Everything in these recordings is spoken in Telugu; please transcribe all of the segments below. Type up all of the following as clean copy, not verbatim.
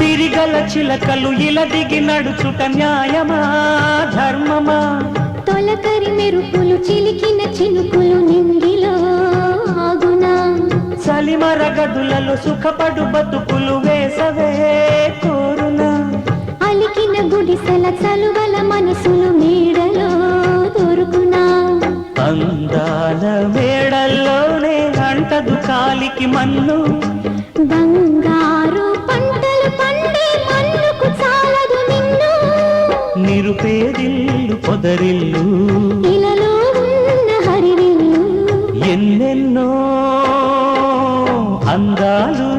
సిరిగల చిలకలు ఇలా దిగి నడుచుట న్యాయమా ధర్మమా తొలకరి మెరుపులు చిలికిన చినుకులు నింగిలో ఆగునా చలిమర గదులలో సుఖపడు బతుకులు వేసవే కోరునా అలికిన గుడిసెల చలువల మనసులు మేడలో దొరుకునా అందాల మేడల్లోనే అంటదు కాలికి మన్ను బంగారు పంటలు పండే మన్నుకు చాలదు నిన్ను నిరుపేదిల్లు పొదరిల్లు ఇలలో ఉన్న హరివిల్లు ఎన్నెన్నో అందాలు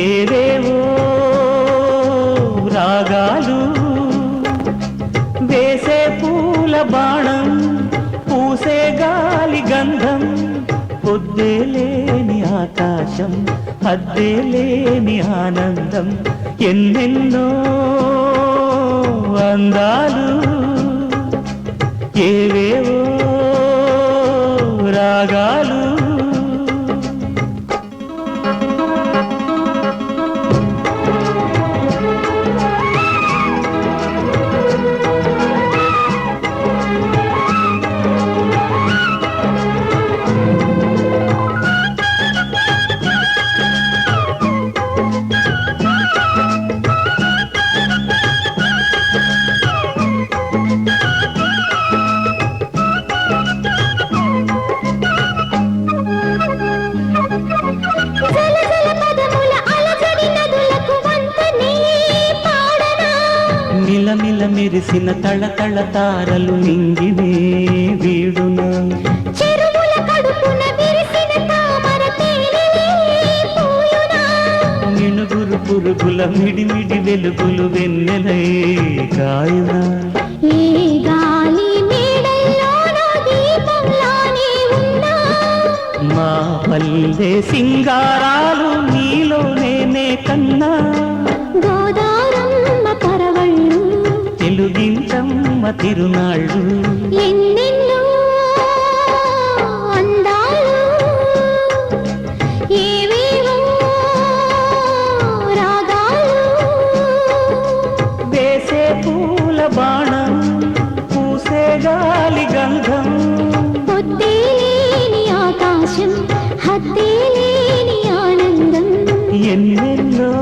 ఏవేవో రాగాలు వేసే పూల బాణం పూసే గాలి గంధం పొద్దే లేని ఆకాశం హద్దే లేని ఆనందం ఎన్నెన్నో అందాలు ఏవేవో రాగాలు మిలమిల మెరిసిన తళతళ తారలు నింగినే వీడున చెరువుల కడుపున విరిసిన తామర తేనెలే పూయునా మినుగురు పురుగుల మిడిమిడి వెలుగులు వెన్నెలై కాయున ఏ గాలి మేడల్లోనో దీపంలానే ఉన్నా మా పల్లె సింగారాలు నీలో నేనే కన్నా గోదారమ్మ పరవళ్ళు తెలుగించమ్మ తిరునాళ్ళు ఎన్నెన్నో అందాలు ఏవేవో రాగాలు వేసే పూల బాణం పూసే గాలి గంధం పొద్దే లేని ఆకాశం హద్దే లేని ఆనందం ఎన్నెన్నో